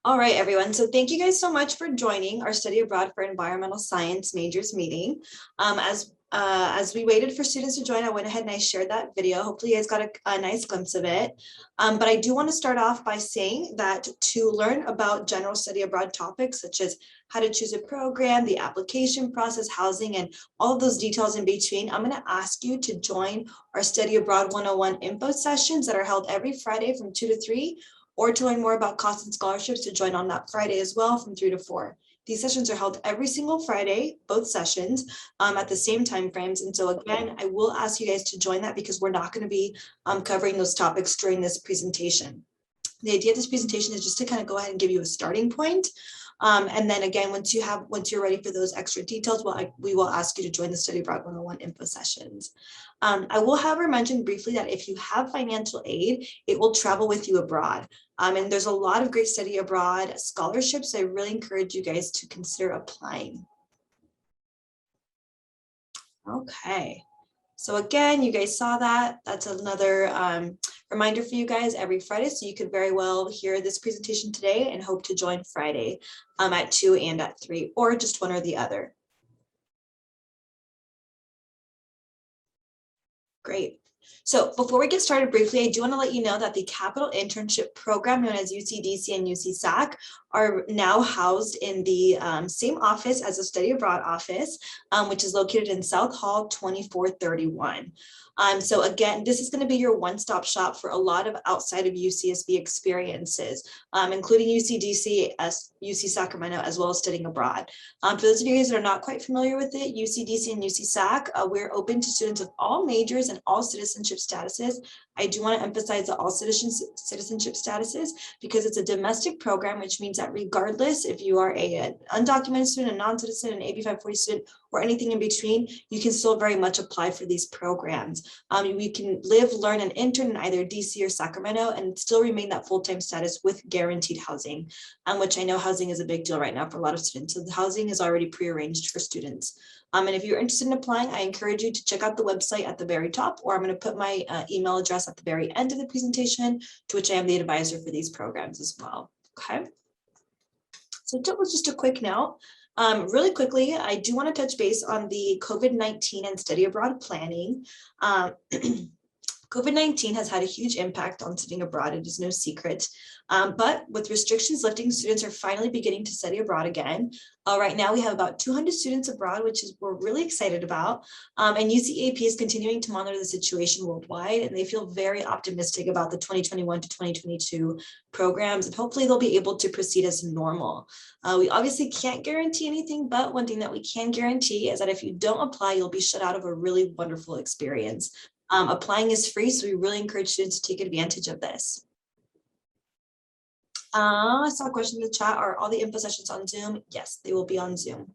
All right, everyone. So thank you guys so much for joining our Study Abroad for Environmental Science majors meeting. As we waited for students to join, I went ahead and I shared that video. Hopefully you guys got a nice glimpse of it. But I do want to start off by saying that to learn about general study abroad topics, such as how to choose a program, the application process, housing, and all of those details in between, I'm going to ask you to join our Study Abroad 101 info sessions that are held every Friday from 2 to 3, or to learn more about costs and scholarships to join on that Friday as well from 3 to 4. These sessions are held every single Friday, both sessions at the same time frames. And so again, I will ask you guys to join that because we're not going to be covering those topics during this presentation. The idea of this presentation is just to kind of go ahead and give you a starting point. And then again, once you're ready for those extra details, we will ask you to join the Study Abroad 101 info sessions. I will, however, mention briefly that if you have financial aid, it will travel with you abroad. And there's a lot of great study abroad scholarships. I really encourage you guys to consider applying. Okay. So again, you guys saw that. That's another reminder for you guys every Friday. So you could very well hear this presentation today and hope to join Friday at 2 and at 3, or just one or the other. Great. So before we get started briefly, I do want to let you know that the Capital Internship Program known as UCDC and UCSAC are now housed in the same office as the Study Abroad office, which is located in South Hall 2431. So again, this is going to be your one-stop shop for a lot of outside of UCSB experiences, including UCDC, UC Sacramento, as well as studying abroad. For those of you guys that are not quite familiar with it, UCDC and UCSAC, we're open to students of all majors and all citizenship statuses. I do want to emphasize the all citizenship statuses because it's a domestic program, which means that regardless if you are an undocumented student, a non-citizen, an AB 540 student, or anything in between, you can still very much apply for these programs. We can live, learn, and intern in either DC or Sacramento and still remain that full-time status with guaranteed housing, which I know housing is a big deal right now for a lot of students. So the housing is already pre-arranged for students. And if you're interested in applying, I encourage you to check out the website at the very top, or I'm going to put my email address at the very end of the presentation, to which I am the advisor for these programs as well. Okay. So that was just a quick note. Really quickly, I do want to touch base on the COVID-19 and study abroad planning. COVID-19 has had a huge impact on studying abroad. It is no secret. But with restrictions lifting, students are finally beginning to study abroad again. Right now, we have about 200 students abroad, which we're really excited about. And UCAP is continuing to monitor the situation worldwide, and they feel very optimistic about the 2021 to 2022 programs, and hopefully they'll be able to proceed as normal. We obviously can't guarantee anything, but one thing that we can guarantee is that if you don't apply, you'll be shut out of a really wonderful experience. Applying is free, so we really encourage students to take advantage of this. I saw a question in the chat. Are all the info sessions on Zoom? Yes, they will be on Zoom.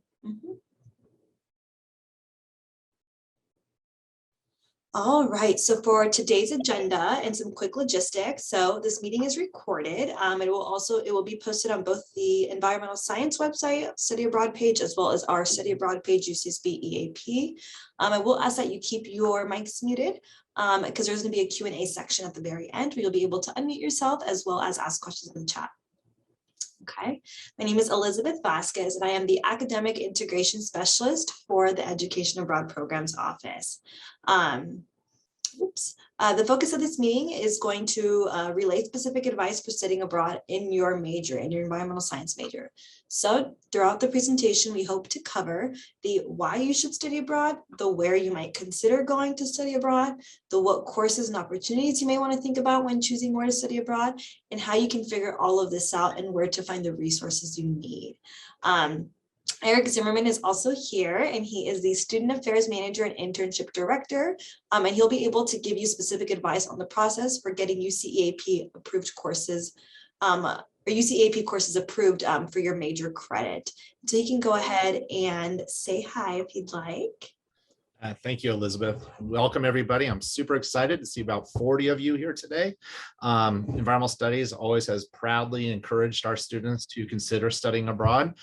All right, so for today's agenda and some quick logistics. So this meeting is recorded. It will be posted on both the Environmental Science website, Study Abroad page, as well as our Study Abroad page, UCSB EAP. I will ask that you keep your mics muted because there's going to be a Q&A section at the very end where you'll be able to unmute yourself as well as ask questions in the chat. Okay, my name is Elizabeth Vasquez, and I am the Academic Integration Specialist for the Education Abroad Programs Office. The focus of this meeting is going to relay specific advice for studying abroad in your major, in your environmental science major. So throughout the presentation, we hope to cover the why you should study abroad, the where you might consider going to study abroad, the what courses and opportunities you may want to think about when choosing where to study abroad, and how you can figure all of this out and where to find the resources you need. Eric Zimmerman is also here, and he is the Student Affairs Manager and Internship Director, and he'll be able to give you specific advice on the process for getting UCEAP approved courses, or UCEAP courses approved for your major credit. So you can go ahead and say hi if you'd like. Thank you, Elizabeth. Welcome, everybody. I'm super excited to see about 40 of you here today. Environmental Studies always has proudly encouraged our students to consider studying abroad.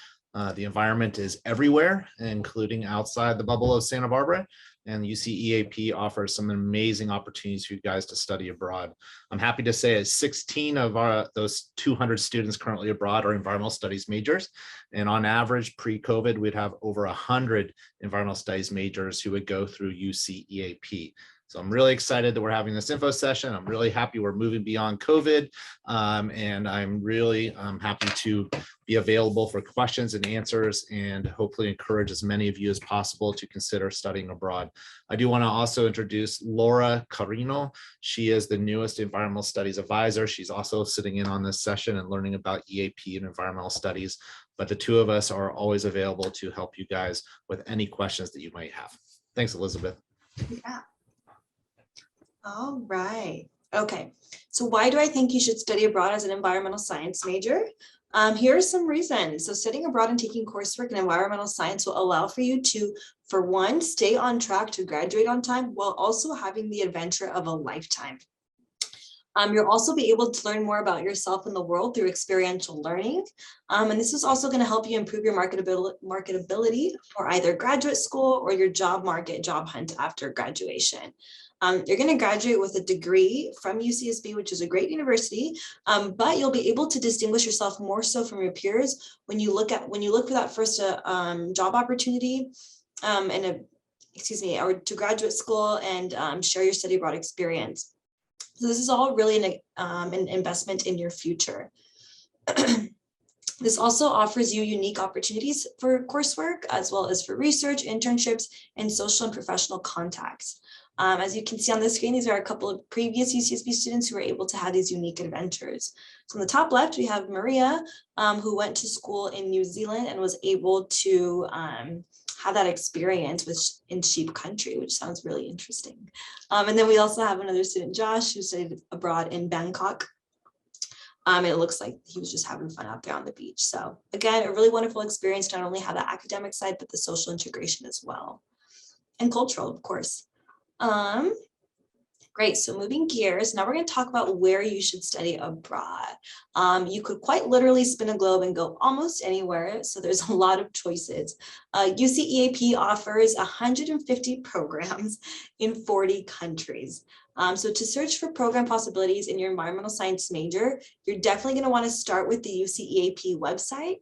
The environment is everywhere, including outside the bubble of Santa Barbara. and UCEAP offers some amazing opportunities for you guys to study abroad. I'm happy to say 16 of those 200 students currently abroad are environmental studies majors. And on average, pre-COVID, we'd have over 100 environmental studies majors who would go through UCEAP. So I'm really excited that we're having this info session. I'm really happy we're moving beyond COVID. And I'm really happy to be available for questions and answers, and hopefully encourage as many of you as possible to consider studying abroad. I do want to also introduce Laura Carino. She is the newest environmental studies advisor. She's also sitting in on this session and learning about EAP and environmental studies. But the two of us are always available to help you guys with any questions that you might have. Thanks, Elizabeth. Yeah. All right. Okay. So why do I think you should study abroad as an environmental science major? Here are some reasons. So studying abroad and taking coursework in environmental science will allow for you to, for one, stay on track to graduate on time while also having the adventure of a lifetime. You'll also be able to learn more about yourself and the world through experiential learning. And this is also going to help you improve your marketability for either graduate school or your job hunt after graduation. You're going to graduate with a degree from UCSB, which is a great university, but you'll be able to distinguish yourself more so from your peers when you look for that first job opportunity or to graduate school and share your study abroad experience. So this is all really an investment in your future. This also offers you unique opportunities for coursework, as well as for research, internships, and social and professional contacts. As you can see on the screen, these are a couple of previous UCSB students who were able to have these unique adventures. So on the top left, we have Maria, who went to school in New Zealand and was able to have that experience in sheep country, which sounds really interesting. And then we also have another student, Josh, who studied abroad in Bangkok. And it looks like he was just having fun out there on the beach. So again, a really wonderful experience to not only have the academic side, but the social integration as well. And cultural, of course. Great, so moving gears, now we're going to talk about where you should study abroad. You could quite literally spin a globe and go almost anywhere, so there's a lot of choices. UCEAP offers 150 programs in 40 countries. So to search for program possibilities in your environmental science major, you're definitely going to want to start with the UCEAP website.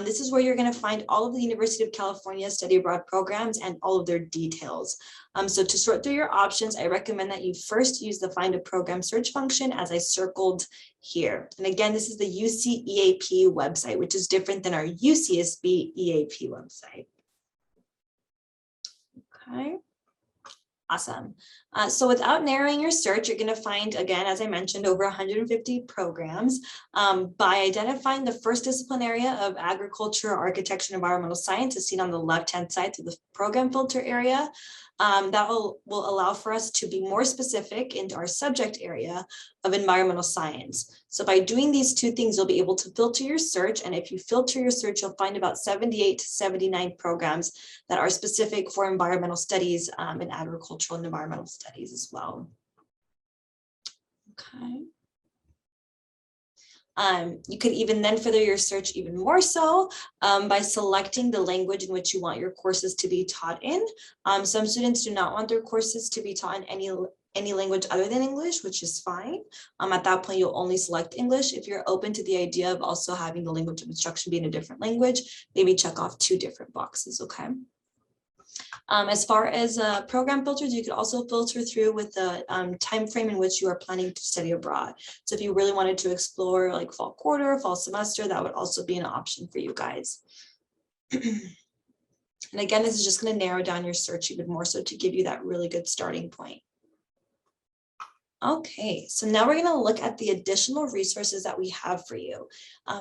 This is where you're going to find all of the University of California study abroad programs and all of their details. So to sort through your options, I recommend that you first use the find a program search function as I circled here. And again, this is the UCEAP website, which is different than our UCSB EAP website. Okay. Awesome. So without narrowing your search, you're going to find, again, as I mentioned, over 150 programs. By identifying the first discipline area of agriculture, architecture, and environmental science, as seen on the left-hand side to the program filter area, that will allow for us to be more specific into our subject area of environmental science. So by doing these two things, you'll be able to filter your search. And if you filter your search, you'll find about 78 to 79 programs that are specific for environmental studies and agricultural and environmental studies as well. Okay. You could even then further your search even more so by selecting the language in which you want your courses to be taught in. Some students do not want their courses to be taught in any language other than English, which is fine. At that point, you'll only select English. If you're open to the idea of also having the language of instruction be in a different language, maybe check off 2 different boxes, okay? As far as program filters, you could also filter through with the time frame in which you are planning to study abroad. So if you really wanted to explore like fall quarter, fall semester, that would also be an option for you guys. And again, this is just going to narrow down your search even more so to give you that really good starting point. Okay, so now we're going to look at the additional resources that we have for you.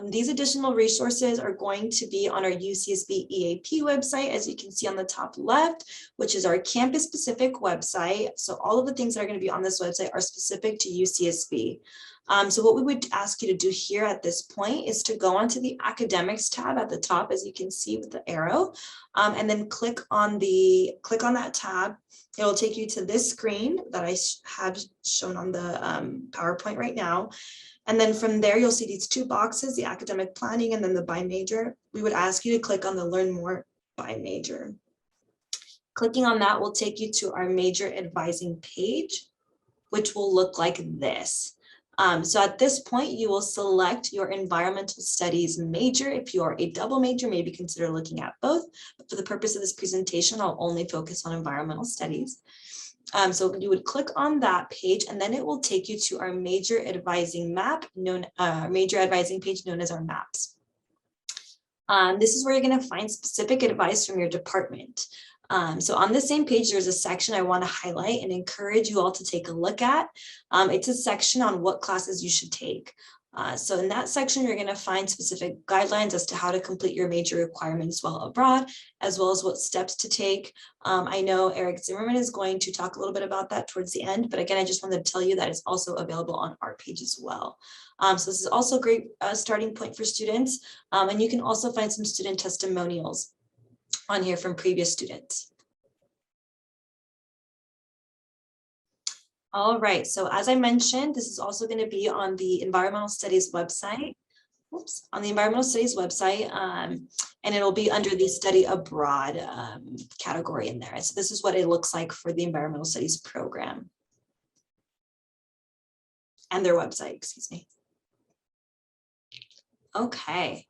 These additional resources are going to be on our UCSB EAP website, as you can see on the top left, which is our campus-specific website. So all of the things that are going to be on this website are specific to UCSB. So what we would ask you to do here at this point is to go onto the academics tab at the top, as you can see with the arrow, and then click on that tab. It will take you to this screen that I have shown on the PowerPoint right now. And then from there, you'll see these 2 boxes, the academic planning and then the by major. We would ask you to click on the learn more by major. Clicking on that will take you to our major advising page, which will look like this. So at this point, you will select your environmental studies major. If you are a double major, maybe consider looking at both. But for the purpose of this presentation, I'll only focus on environmental studies. So you would click on that page, and then it will take you to our major advising major advising page known as our maps. This is where you're going to find specific advice from your department. So on the same page, there's a section I want to highlight and encourage you all to take a look at. It's a section on what classes you should take. So in that section, you're going to find specific guidelines as to how to complete your major requirements while abroad, as well as what steps to take. I know Eric Zimmerman is going to talk a little bit about that towards the end, but again, I just wanted to tell you that it's also available on our page as well. So this is also a great starting point for students, and you can also find some student testimonials on here from previous students. All right, so as I mentioned, this is also going to be on the environmental studies website. Oops, on the environmental studies website, and it'll be under the study abroad category in there. So this is what it looks like for the environmental studies program and their website, excuse me. Okay.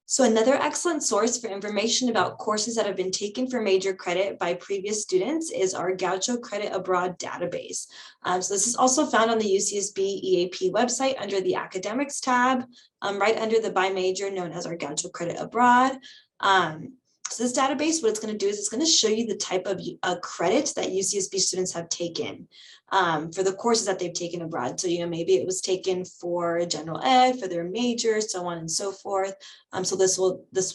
So another excellent source for information about courses that have been taken for major credit by previous students is our Gaucho Credit Abroad database. So this is also found on the UCSB EAP website under the Academics tab, right under the by major known as our Gaucho Credit Abroad. So this database, what it's going to do is it's going to show you the type of credit that UCSB students have taken for the courses that they've taken abroad. So, maybe it was taken for general ed, for their major, so on and so forth. So this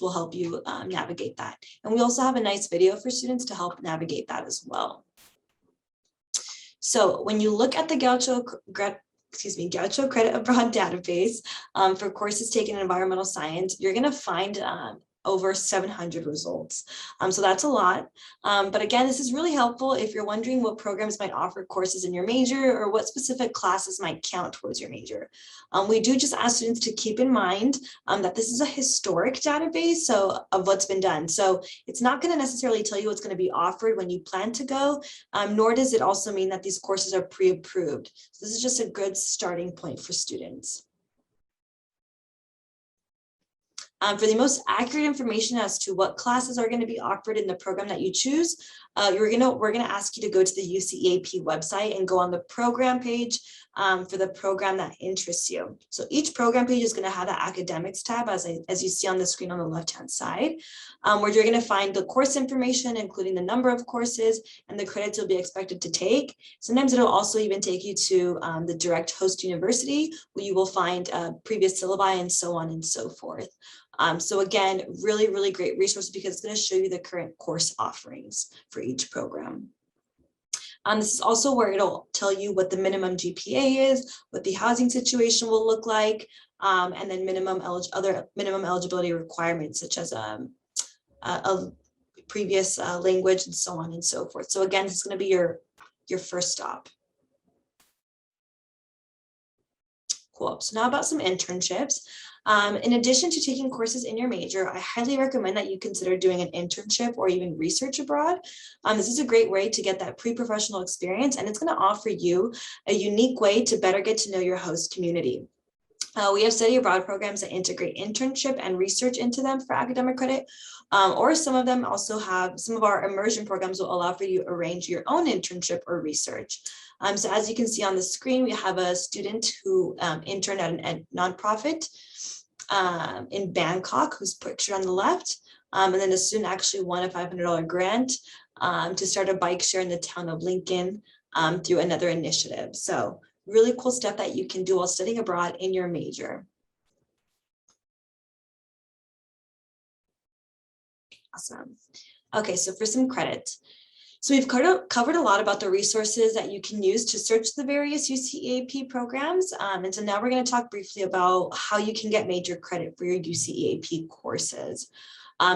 will help you navigate that. And we also have a nice video for students to help navigate that as well. So when you look at the Gaucho Credit Abroad database for courses taken in environmental science, you're going to find over 700 results. So that's a lot. But again, this is really helpful if you're wondering what programs might offer courses in your major or what specific classes might count towards your major. We do just ask students to keep in mind that this is a historic database of what's been done. So it's not going to necessarily tell you what's going to be offered when you plan to go, nor does it also mean that these courses are pre-approved. So this is just a good starting point for students. For the most accurate information as to what classes are going to be offered in the program that you choose, we're going to ask you to go to the UCEAP website and go on the program page for the program that interests you. So each program page is going to have the academics tab, as you see on the screen on the left-hand side, where you're going to find the course information, including the number of courses and the credits you'll be expected to take. Sometimes it'll also even take you to the direct host university, where you will find previous syllabi and so on and so forth. So again, really, really great resource because it's going to show you the current course offerings for each program. This is also where it'll tell you what the minimum GPA is, what the housing situation will look like, and then other minimum eligibility requirements such as a previous language and so on and so forth. So again, it's going to be your first stop. Cool. So now about some internships. In addition to taking courses in your major, I highly recommend that you consider doing an internship or even research abroad. This is a great way to get that pre-professional experience, and it's going to offer you a unique way to better get to know your host community. We have study abroad programs that integrate internship and research into them for academic credit, or some of them also have, some of our immersion programs will allow for you to arrange your own internship or research. So as you can see on the screen, we have a student who interned at a nonprofit in Bangkok, who's pictured on the left. And then the student actually won a $500 grant to start a bike share in the town of Lincoln through another initiative. So really cool stuff that you can do while studying abroad in your major. Awesome. Okay, so for some credit. So we've covered a lot about the resources that you can use to search the various UCEAP programs. And so now we're going to talk briefly about how you can get major credit for your UCEAP courses.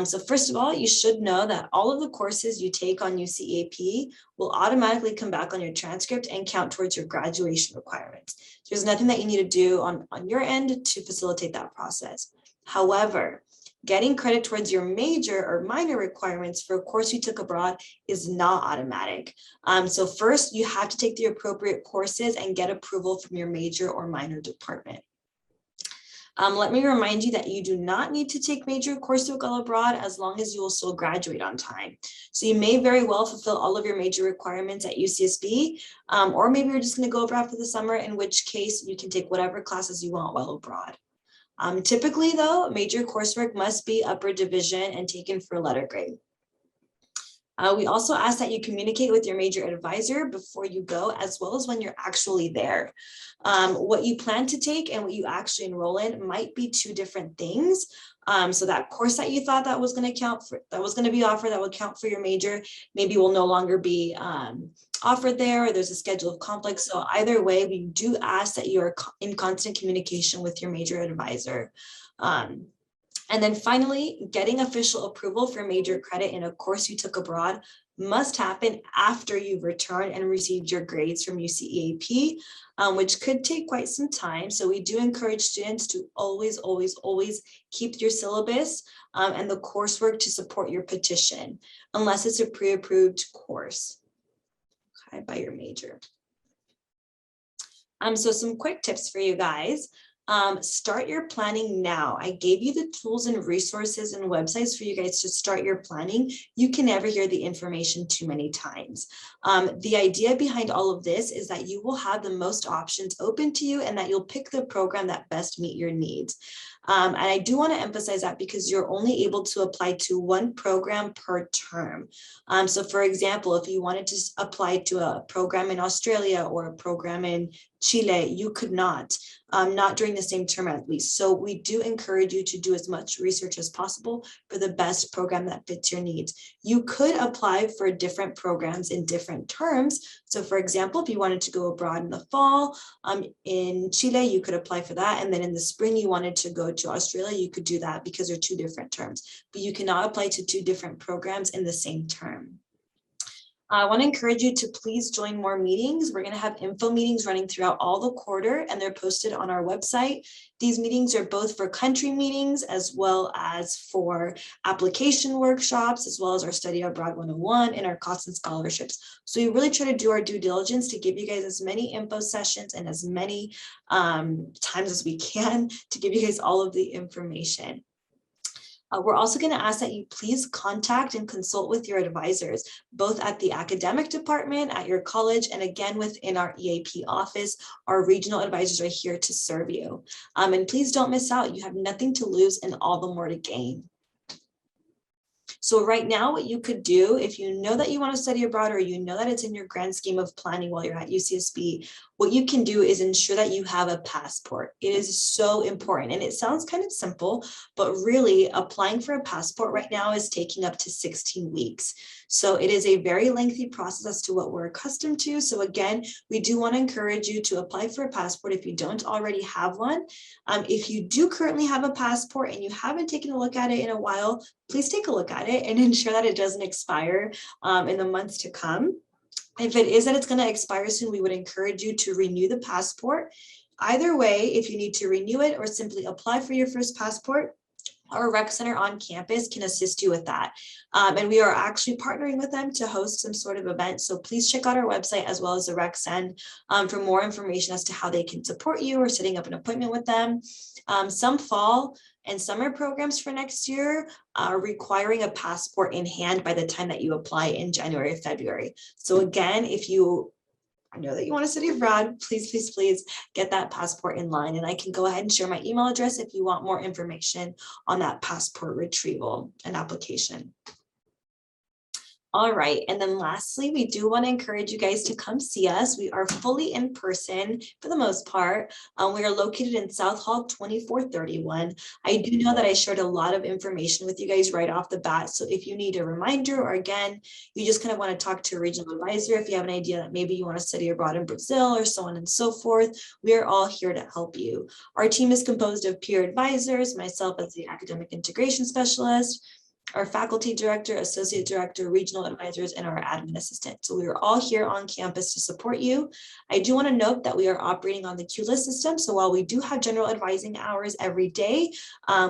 So first of all, you should know that all of the courses you take on UCEAP will automatically come back on your transcript and count towards your graduation requirements. There's nothing that you need to do on your end to facilitate that process. However, Getting credit towards your major or minor requirements for a course you took abroad is not automatic. So first, you have to take the appropriate courses and get approval from your major or minor department. Let me remind you that you do not need to take major coursework while abroad as long as you will still graduate on time. So you may very well fulfill all of your major requirements at UCSB, or maybe you're just going to go abroad for the summer, in which case you can take whatever classes you want while abroad. Typically, though, major coursework must be upper division and taken for letter grade. We also ask that you communicate with your major advisor before you go, as well as when you're actually there. What you plan to take and what you actually enroll in might be two different things. So that course that you thought that was going to count for, that was going to be offered, that would count for your major, maybe will no longer be offered there, or there's a schedule of conflicts. So either way, we do ask that you are in constant communication with your major advisor. And then finally, getting official approval for major credit in a course you took abroad must happen after you've returned and received your grades from UCEAP, which could take quite some time. So we do encourage students to always keep your syllabus and the coursework to support your petition, unless it's a pre-approved course, okay, by your major. So some quick tips for you guys. Start your planning now. I gave you the tools and resources and websites for you guys to start your planning. You can never hear the information too many times. The idea behind all of this is that you will have the most options open to you and that you'll pick the program that best meet your needs. And I do want to emphasize that because you're only able to apply to one program per term. So for example, if you wanted to apply to a program in Australia or a program in Chile, you could not during the same term at least. So we do encourage you to do as much research as possible for the best program that fits your needs. You could apply for different programs in different terms. So for example, if you wanted to go abroad in the fall in Chile, you could apply for that. And then in the spring, you wanted to go to Australia, you could do that because they're two different terms. But you cannot apply to two different programs in the same term. I want to encourage you to please join more meetings. We're going to have info meetings running throughout all the quarter, and they're posted on our website. These meetings are both for country meetings as well as for application workshops, as well as our Study Abroad 101 and our costs and scholarships. So we really try to do our due diligence to give you guys as many info sessions and as many times as we can to give you guys all of the information. We're also going to ask that you please contact and consult with your advisors, both at the academic department, at your college, and again, within our EAP office. Our regional advisors are here to serve you. And please don't miss out. You have nothing to lose and all the more to gain. So right now, what you could do, if you know that you want to study abroad or you know that it's in your grand scheme of planning while you're at UCSB, what you can do is ensure that you have a passport. It is so important. And it sounds kind of simple, but really applying for a passport right now is taking up to 16 weeks. So it is a very lengthy process as to what we're accustomed to. So again, we do want to encourage you to apply for a passport if you don't already have one. If you do currently have a passport and you haven't taken a look at it in a while, please take a look at it and ensure that it doesn't expire in the months to come. If it is that it's going to expire soon, we would encourage you to renew the passport. Either way, if you need to renew it or simply apply for your first passport, our rec center on campus can assist you with that. And we are actually partnering with them to host some sort of event. So please check out our website as well as the rec send for more information as to how they can support you or setting up an appointment with them. Some fall and summer programs for next year are requiring a passport in hand by the time that you apply in January or February. So again, if you know that you want to study abroad, please get that passport in line. And I can go ahead and share my email address if you want more information on that passport retrieval and application. All right, and then lastly, we do want to encourage you guys to come see us. We are fully in person for the most part. We are located in South Hall 2431. I do know that I shared a lot of information with you guys right off the bat. So if you need a reminder, or again, you just kind of want to talk to a regional advisor, if you have an idea that maybe you want to study abroad in Brazil or so on and so forth, we are all here to help you. Our team is composed of peer advisors, myself as the academic integration specialist, our faculty director, associate director, regional advisors, and our admin assistant. So we are all here on campus to support you. I do want to note that we are operating on the Q-List system. So while we do have general advising hours every day,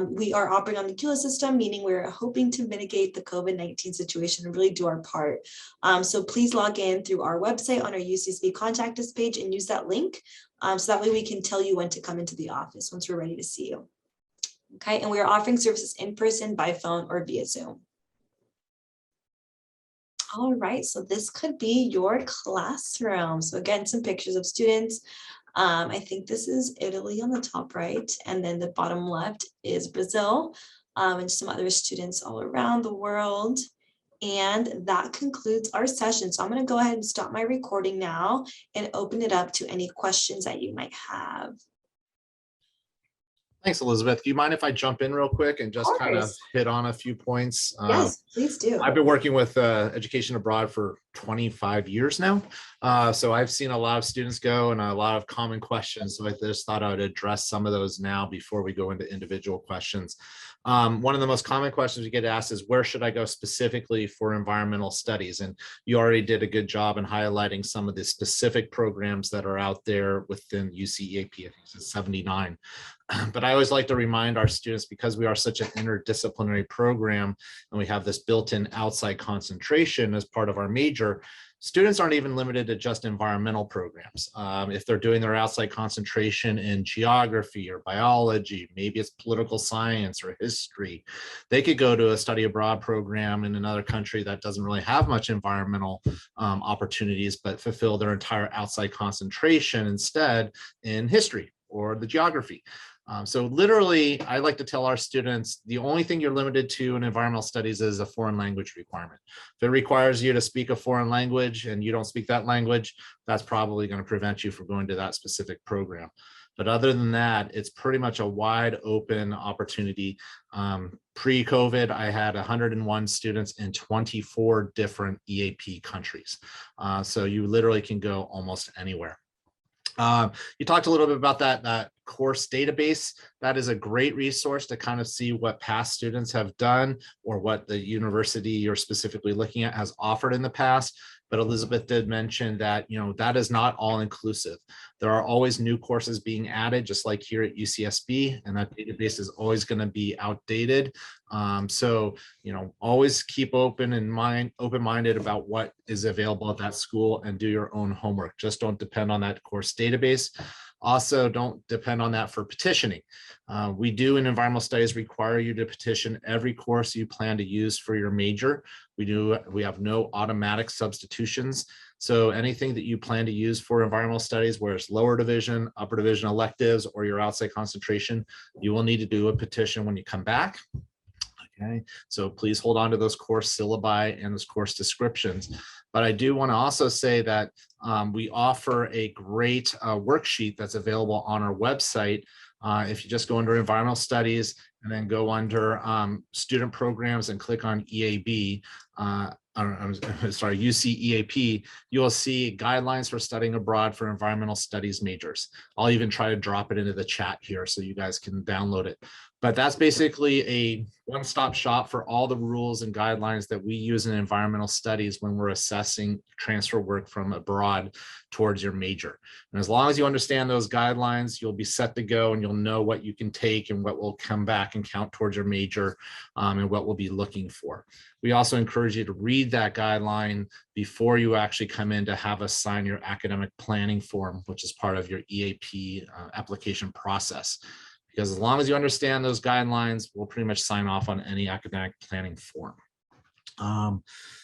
we are operating on the Q-List system, meaning we're hoping to mitigate the COVID-19 situation and really do our part. So please log in through our website on our UCSB contact us page and use that link. So that way we can tell you when to come into the office once we're ready to see you. Okay, and we are offering services in person, by phone, or via Zoom. All right, so this could be your classroom. So again, some pictures of students. I think this is Italy on the top right, and then the bottom left is Brazil, and some other students all around the world. And that concludes our session. So I'm going to go ahead and stop my recording now and open it up to any questions that you might have. Thanks, Elizabeth. Do you mind if I jump in real quick and just kind of hit on a few points? Yes, please do. I've been working with education abroad for 25 years now. So I've seen a lot of students go and a lot of common questions. So I just thought I would address some of those now before we go into individual questions. One of the most common questions we get asked is, where should I go specifically for environmental studies? And you already did a good job in highlighting some of the specific programs that are out there within UCEAP. I think it's 79. But I always like to remind our students, because we are such an interdisciplinary program and we have this built-in outside concentration as part of our major, students aren't even limited to just environmental programs. If they're doing their outside concentration in geography or biology, maybe it's political science or history, they could go to a study abroad program in another country that doesn't really have much environmental opportunities, but fulfill their entire outside concentration instead in history or the geography. So literally, I like to tell our students, the only thing you're limited to in environmental studies is a foreign language requirement. If it requires you to speak a foreign language and you don't speak that language, that's probably going to prevent you from going to that specific program. But other than that, it's pretty much a wide open opportunity. Pre-COVID, I had 101 students in 24 different EAP countries. So you literally can go almost anywhere. You talked a little bit about that course database. That is a great resource to kind of see what past students have done or what the university you're specifically looking at has offered in the past. But Elizabeth did mention that, that is not all inclusive. There are always new courses being added, just like here at UCSB, and that database is always going to be outdated. So, always keep open-minded about what is available at that school and do your own homework. Just don't depend on that course database. Also, don't depend on that for petitioning. We do in environmental studies require you to petition every course you plan to use for your major. We have no automatic substitutions. So anything that you plan to use for environmental studies, where it's lower division, upper division electives, or your outside concentration, you will need to do a petition when you come back. Okay, so please hold on to those course syllabi and those course descriptions. But I do want to also say that we offer a great worksheet that's available on our website. If you just go under environmental studies and then go under student programs and click on EAB, UCEAP, you will see guidelines for studying abroad for environmental studies majors. I'll even try to drop it into the chat here so you guys can download it. But that's basically a one-stop shop for all the rules and guidelines that we use in environmental studies when we're assessing transfer work from abroad towards your major. And as long as you understand those guidelines, you'll be set to go and you'll know what you can take and what will come back and count towards your major and what we'll be looking for. We also encourage you to read that guideline before you actually come in to have us sign your academic planning form, which is part of your EAP application process. Because as long as you understand those guidelines, we'll pretty much sign off on any academic planning form.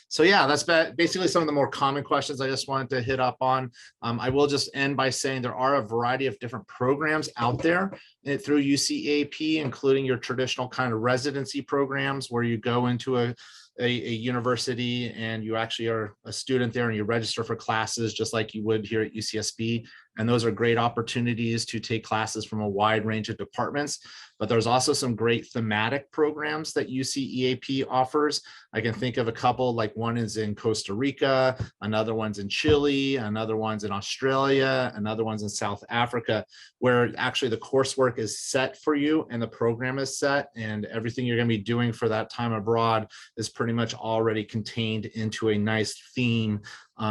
So yeah, that's basically some of the more common questions I just wanted to hit up on. I will just end by saying there are a variety of different programs out there through UCEAP, including your traditional kind of residency programs where you go into a university and you actually are a student there and you register for classes just like you would here at UCSB. And those are great opportunities to take classes from a wide range of departments. But there's also some great thematic programs that UCEAP offers. I can think of a couple, like one is in Costa Rica, another one's in Chile, another one's in Australia, another one's in South Africa, where actually the coursework is set for you and the program is set, and everything you're going to be doing for that time abroad is pretty much already contained into a nice theme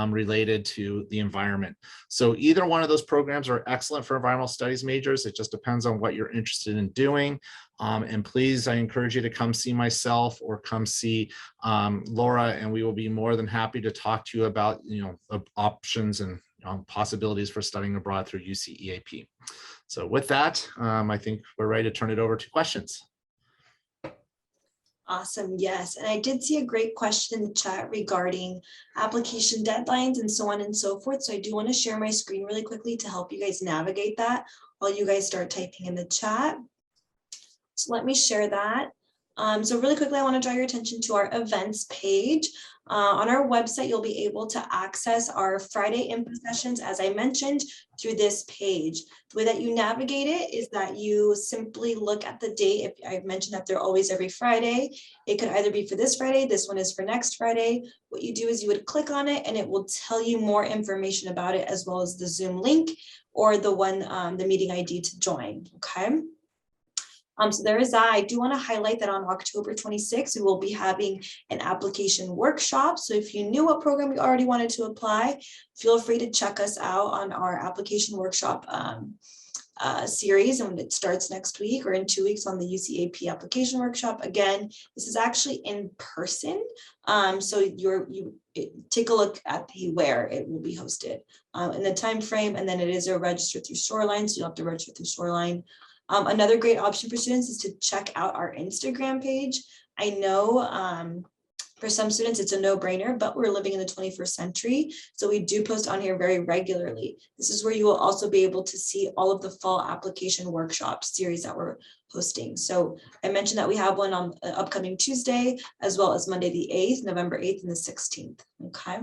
related to the environment. So either one of those programs are excellent for environmental studies majors. It just depends on what you're interested in doing. And please, I encourage you to come see myself or come see Laura, and we will be more than happy to talk to you about, options and possibilities for studying abroad through UCEAP. So with that, I think we're ready to turn it over to questions. Awesome. Yes. And I did see a great question in the chat regarding application deadlines and so on and so forth. So I do want to share my screen really quickly to help you guys navigate that while you guys start typing in the chat. So let me share that. So really quickly, I want to draw your attention to our events page. On our website, you'll be able to access our Friday info sessions, as I mentioned, through this page. The way that you navigate it is that you simply look at the date. If I've mentioned that they're always every Friday, it could either be for this Friday, this one is for next Friday. What you do is you would click on it and it will tell you more information about it, as well as the Zoom link or the one, the meeting ID to join, okay? So there is that. I do want to highlight that on October 26th, we will be having an application workshop. So if you knew what program you already wanted to apply, feel free to check us out on our application workshop series, and it starts next week or in 2 weeks on the UCAP application workshop. Again, this is actually in person. So you take a look at where it will be hosted in the time frame, and then it is a register through Shoreline, so you'll have to register through Shoreline. Another great option for students is to check out our Instagram page. I know for some students it's a no-brainer, but we're living in the 21st century, so we do post on here very regularly. This is where you will also be able to see all of the fall application workshop series that we're hosting. So I mentioned that we have one on upcoming Tuesday, as well as Monday the 8th, November 8th and the 16th, okay?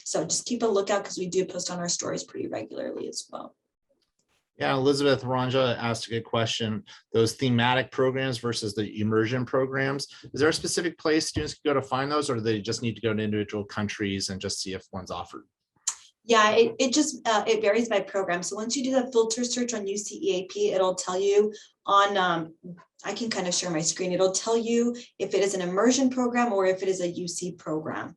So just keep a lookout because we do post on our stories pretty regularly as well. Yeah, Elizabeth Ranja asked a good question. Those thematic programs versus the immersion programs, is there a specific place students can go to find those, or do they just need to go to individual countries and just see if one's offered? Yeah, it varies by program. So once you do the filter search on UCEAP, it'll tell you on, I can kind of share my screen. It'll tell you if it is an immersion program or if it is a UC program.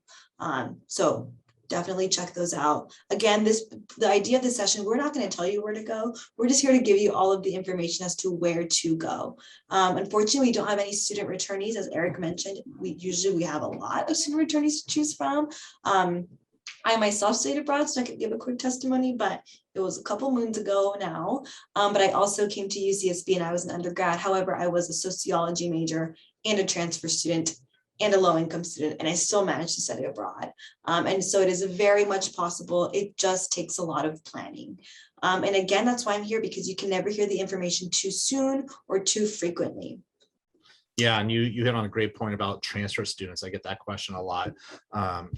So definitely check those out. Again, the idea of this session, we're not going to tell you where to go. We're just here to give you all of the information as to where to go. Unfortunately, we don't have any student returnees, as Eric mentioned. We have a lot of student returnees to choose from. I myself studied abroad, so I could give a quick testimony, but it was a couple moons ago now. But I also came to UCSB and I was an undergrad. However, I was a sociology major and a transfer student and a low-income student, and I still managed to study abroad. And so it is very much possible. It just takes a lot of planning. And again, that's why I'm here, because you can never hear the information too soon or too frequently. Yeah, and you hit on a great point about transfer students. I get that question a lot.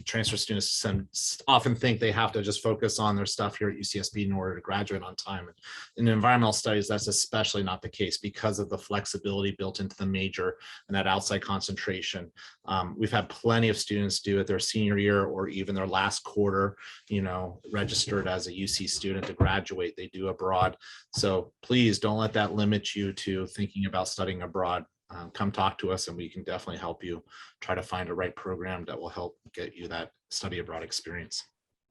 Transfer students often think they have to just focus on their stuff here at UCSB in order to graduate on time. In environmental studies, that's especially not the case because of the flexibility built into the major and that outside concentration. We've had plenty of students do it their senior year or even their last quarter, registered as a UC student to graduate. They do abroad. So please don't let that limit you to thinking about studying abroad. Come talk to us and we can definitely help you try to find a right program that will help get you that study abroad experience.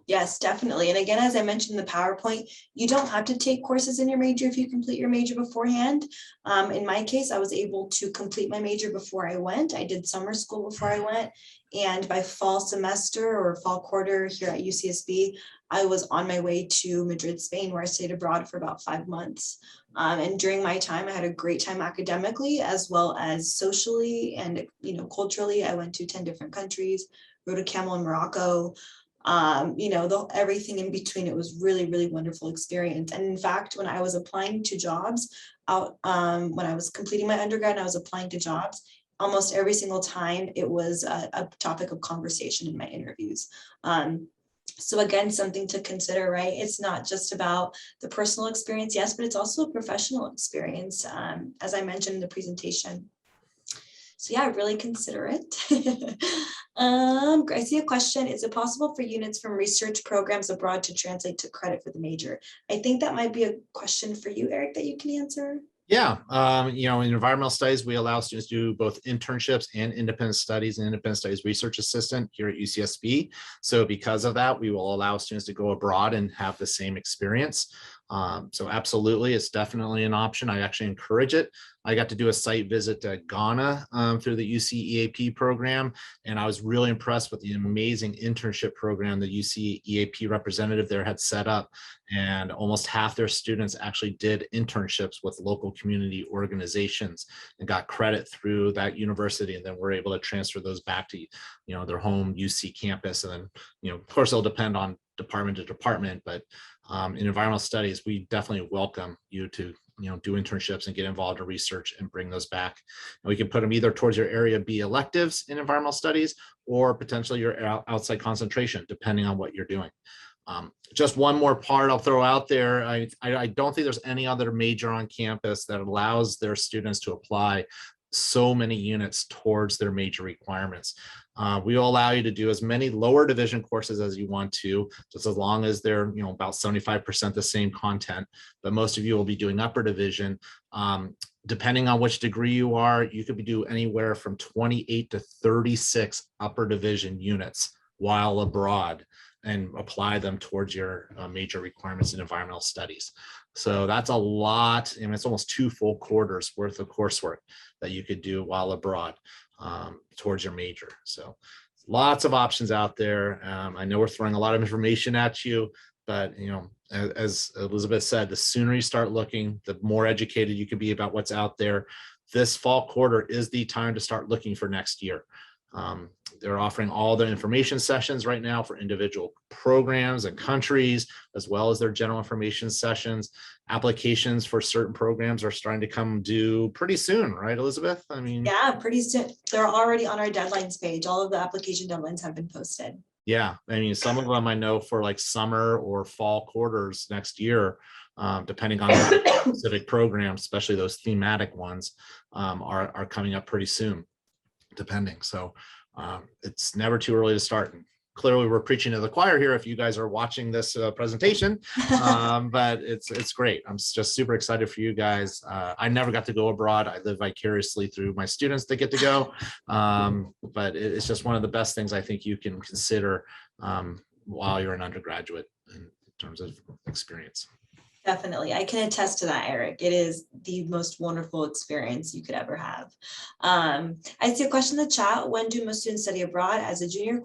Yes, definitely. And again, as I mentioned in the PowerPoint, you don't have to take courses in your major if you complete your major beforehand. In my case, I was able to complete my major before I went. I did summer school before I went. And by fall semester or fall quarter here at UCSB, I was on my way to Madrid, Spain, where I stayed abroad for about 5 months. And during my time, I had a great time academically, as well as socially and culturally. I went to 10 different countries, rode a camel in Morocco. Everything in between. It was really, really wonderful experience. And in fact, when I was applying to jobs when I was completing my undergrad and I was applying to jobs, almost every single time it was a topic of conversation in my interviews. So again, something to consider, right? It's not just about the personal experience, yes, but it's also a professional experience, as I mentioned in the presentation. So yeah, really consider it. I see a question. Is it possible for units from research programs abroad to translate to credit for the major? I think that might be a question for you, Eric, that you can answer. Yeah, in environmental studies, we allow students to do both internships and independent studies and independent studies research assistant here at UCSB. So because of that, we will allow students to go abroad and have the same experience. So absolutely, it's definitely an option. I actually encourage it. I got to do a site visit to Ghana through the UC EAP program, and I was really impressed with the amazing internship program the UC EAP representative there had set up. And almost half their students actually did internships with local community organizations and got credit through that university, and then we're able to transfer those back to their home UC campus. And then of course it'll depend on department to department, but in environmental studies, we definitely welcome you to do internships and get involved in research and bring those back. And we can put them either towards your area B electives in environmental studies or potentially your outside concentration, depending on what you're doing. Just one more part I'll throw out there. I don't think there's any other major on campus that allows their students to apply so many units towards their major requirements. We will allow you to do as many lower division courses as you want to, just as long as they're about 75% the same content, but most of you will be doing upper division. Depending on which degree you are, you could be doing anywhere from 28 to 36 upper division units while abroad and apply them towards your major requirements in environmental studies. So that's a lot. It's almost 2 full quarters worth of coursework that you could do while abroad towards your major. So lots of options out there. I know we're throwing a lot of information at you, but as Elizabeth said, the sooner you start looking, the more educated you can be about what's out there. This fall quarter is the time to start looking for next year. They're offering all the information sessions right now for individual programs and countries, as well as their general information sessions. Applications for certain programs are starting to come due pretty soon, right, Elizabeth? Yeah, pretty soon. They're already on our deadlines page. All of the application deadlines have been posted. Yeah, some of them I know for like summer or fall quarters next year, depending on the specific programs, especially those thematic ones, are coming up pretty soon, depending. So it's never too early to start. And clearly we're preaching to the choir here if you guys are watching this presentation, but it's great. I'm just super excited for you guys. I never got to go abroad. I live vicariously through my students that get to go, but it's just one of the best things I think you can consider while you're an undergraduate in terms of experience. Definitely. I can attest to that, Eric. It is the most wonderful experience you could ever have. I see a question in the chat. When do most students study abroad? As a junior ?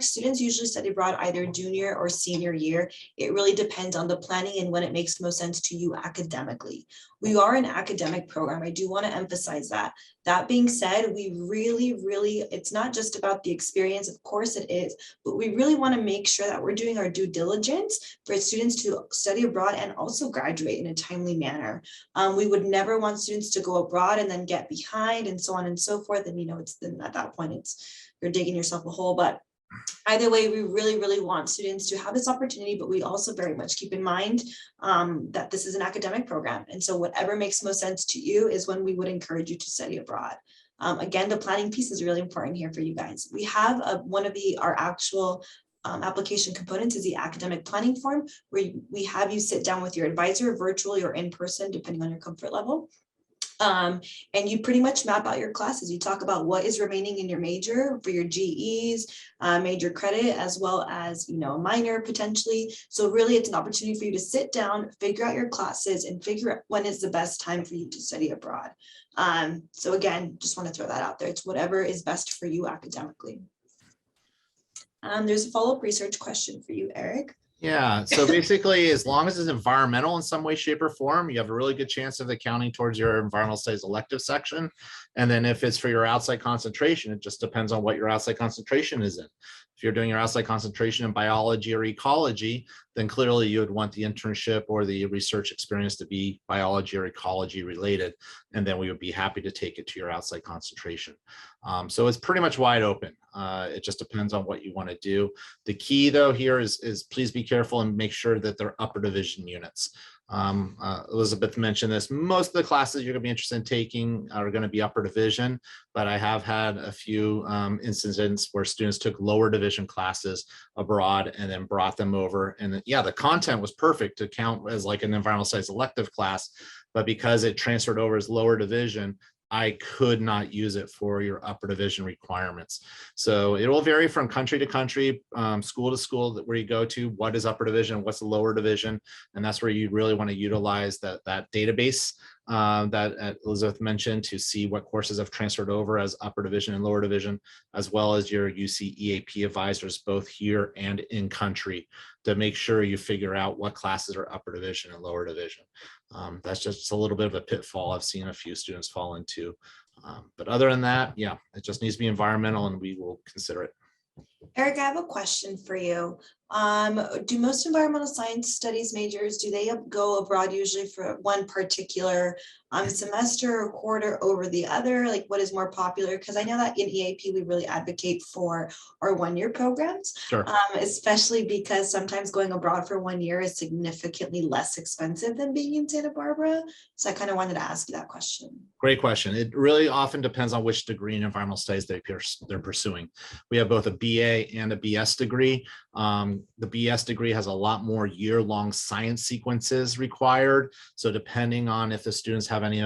Students usually study abroad either junior or senior year. It really depends on the planning and when it makes most sense to you academically. We are an academic program. I do want to emphasize that. That being said, we really, it's not just about the experience. Of course it is, but we really want to make sure that we're doing our due diligence for students to study abroad and also graduate in a timely manner. We would never want students to go abroad and then get behind and so on and so forth. And then at that point, you're digging yourself a hole. But either way, we really want students to have this opportunity, but we also very much keep in mind that this is an academic program. And so whatever makes most sense to you is when we would encourage you to study abroad. Again, the planning piece is really important here for you guys. We have our actual application components is the academic planning form, where we have you sit down with your advisor virtually or in person, depending on your comfort level. And you pretty much map out your classes. You talk about what is remaining in your major for your GEs, major credit, as well as, a minor potentially. So really it's an opportunity for you to sit down, figure out your classes and figure out when is the best time for you to study abroad. So again, just want to throw that out there. It's whatever is best for you academically. There's a follow-up research question for you, Eric. Yeah, so basically, as long as it's environmental in some way, shape, or form, you have a really good chance of accounting towards your environmental studies elective section. And then if it's for your outside concentration, it just depends on what your outside concentration is in. If you're doing your outside concentration in biology or ecology, then clearly you would want the internship or the research experience to be biology or ecology related. And then we would be happy to take it to your outside concentration. So it's pretty much wide open. It just depends on what you want to do. The key though here is please be careful and make sure that they're upper division units. Elizabeth mentioned this. Most of the classes you're going to be interested in taking are going to be upper division, but I have had a few incidents where students took lower division classes abroad and then brought them over. And yeah, the content was perfect to count as like an environmental studies elective class, but because it transferred over as lower division, I could not use it for your upper division requirements. So it will vary from country to country, school to school where you go to, what is upper division, what's the lower division. And that's where you really want to utilize that database that Elizabeth mentioned to see what courses have transferred over as upper division and lower division, as well as your UC EAP advisors, both here and in country, to make sure you figure out what classes are upper division and lower division. That's just a little bit of a pitfall I've seen a few students fall into. But other than that, yeah, it just needs to be environmental and we will consider it. Eric, I have a question for you. Do most environmental science studies majors, do they go abroad usually for one particular semester or quarter over the other? Like what is more popular? Because I know that in EAP, we really advocate for our one-year programs, Sure. Especially because sometimes going abroad for 1 year is significantly less expensive than being in Santa Barbara. So I kind of wanted to ask you that question. Great question. It really often depends on which degree in environmental studies they're pursuing. We have both a BA and a BS degree. The BS degree has a lot more year-long science sequences required. So depending on if the students have any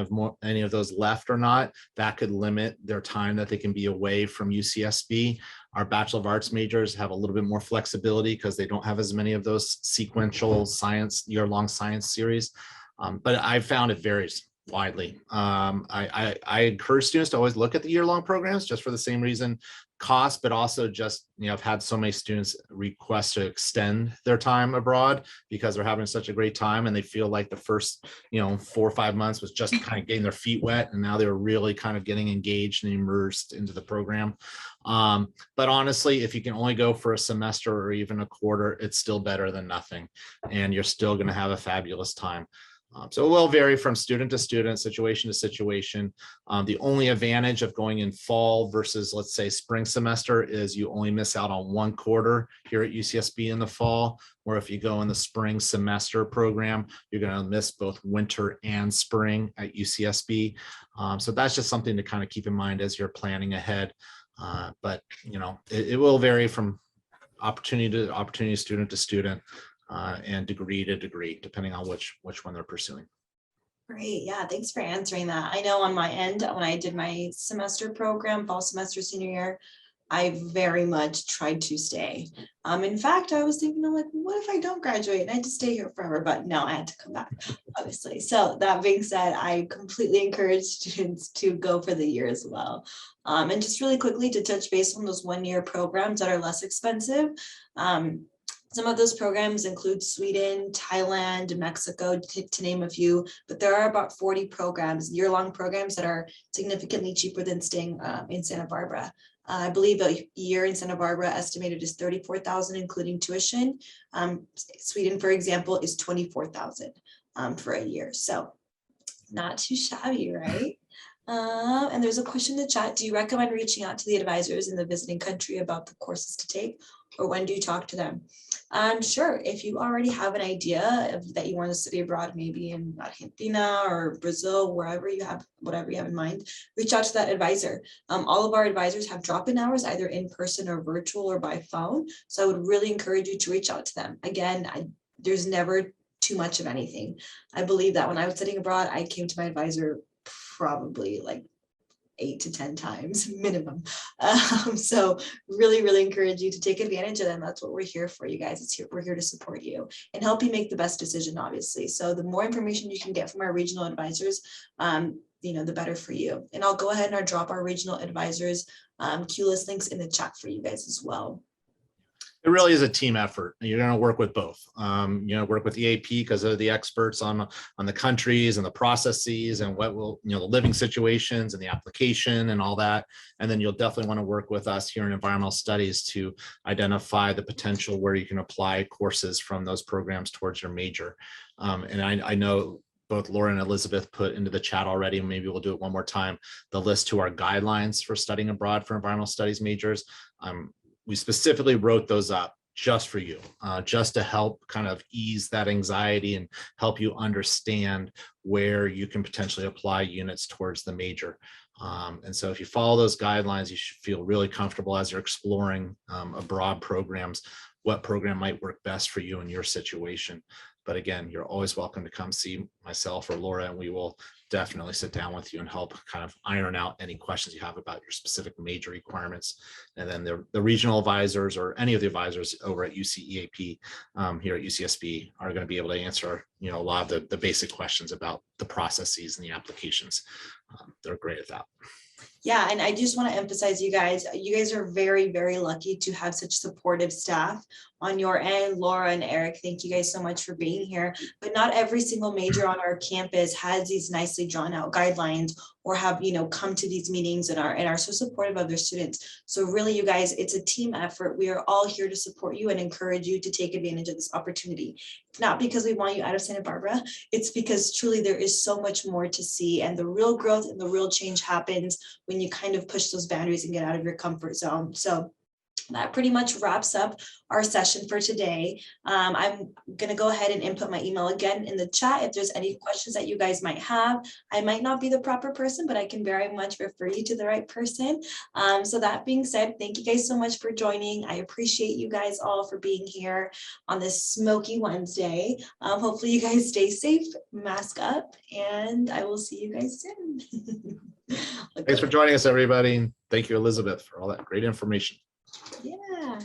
of those left or not, that could limit their time that they can be away from UCSB. Our Bachelor of Arts majors have a little bit more flexibility because they don't have as many of those sequential science, year-long science series. But I've found it varies widely. I encourage students to always look at the year-long programs just for the same reason, cost, but also just, I've had so many students request to extend their time abroad because they're having such a great time and they feel like the first, 4 or 5 months was just kind of getting their feet wet. And now they're really kind of getting engaged and immersed into the program. But honestly, if you can only go for a semester or even a quarter, it's still better than nothing. And you're still going to have a fabulous time. So it will vary from student to student, situation to situation. The only advantage of going in fall versus, let's say, spring semester is you only miss out on 1 quarter here at UCSB in the fall, or if you go in the spring semester program, you're going to miss both winter and spring at UCSB. So that's just something to kind of keep in mind as you're planning ahead. But, it will vary from opportunity to opportunity, student to student. And degree to degree, depending on which one they're pursuing. Great. Yeah, thanks for answering that. I know on my end, when I did my semester program, fall semester, senior year, I very much tried to stay. In fact, I was thinking, I'm like, what if I don't graduate and I had to stay here forever? But no, I had to come back, obviously. So that being said, I completely encourage students to go for the year as well. And just really quickly to touch base on those 1-year programs that are less expensive. Some of those programs include Sweden, Thailand, Mexico, to name a few, but there are about 40 programs, year-long programs that are significantly cheaper than staying in Santa Barbara. I believe a year in Santa Barbara estimated is $34,000, including tuition. Sweden, for example, is $24,000 for a year. So not too shabby, right? And there's a question in the chat. Do you recommend reaching out to the advisors in the visiting country about the courses to take, or when do you talk to them? Sure, if you already have an idea that you want to study abroad, maybe in Argentina or Brazil, wherever you have, whatever you have in mind, reach out to that advisor. All of our advisors have drop-in hours, either in person or virtual or by phone. So I would really encourage you to reach out to them. Again, there's never too much of anything. I believe that when I was studying abroad, I came to my advisor probably like 8 to 10 times minimum. So really encourage you to take advantage of them. That's what we're here for, you guys. We're here to support you and help you make the best decision, obviously. So the more information you can get from our regional advisors, the better for you. And I'll go ahead and drop our regional advisors Q-list links in the chat for you guys as well. It really is a team effort. You're going to work with both. Work with EAP because they're the experts on the countries and the processes and what will, the living situations and the application and all that. And then you'll definitely want to work with us here in environmental studies to identify the potential where you can apply courses from those programs towards your major. And I know both Laura and Elizabeth put into the chat already, and maybe we'll do it one more time, the list to our guidelines for studying abroad for environmental studies majors. We specifically wrote those up just for you, just to help kind of ease that anxiety and help you understand where you can potentially apply units towards the major. And so if you follow those guidelines, you should feel really comfortable as you're exploring abroad programs, what program might work best for you in your situation. But again, you're always welcome to come see myself or Laura, and we will definitely sit down with you and help kind of iron out any questions you have about your specific major requirements. And then the regional advisors or any of the advisors over at UCEAP here at UCSB are going to be able to answer, a lot of the basic questions about the processes and the applications. They're great at that. Yeah, and I just want to emphasize, you guys are very, very lucky to have such supportive staff on your end. Laura and Eric, thank you guys so much for being here. But not every single major on our campus has these nicely drawn out guidelines or have, come to these meetings and are so supportive of their students. So really, you guys, it's a team effort. We are all here to support you and encourage you to take advantage of this opportunity. It's not because we want you out of Santa Barbara. It's because truly there is so much more to see, and the real growth and the real change happens when you kind of push those boundaries and get out of your comfort zone. So that pretty much wraps up our session for today. I'm going to go ahead and input my email again in the chat if there's any questions that you guys might have. I might not be the proper person, but I can very much refer you to the right person. So that being said, thank you guys so much for joining. I appreciate you guys all for being here on this smoky Wednesday. Hopefully you guys stay safe, mask up, and I will see you guys soon. Thanks for joining us, everybody. And thank you, Elizabeth, for all that great information. Yeah.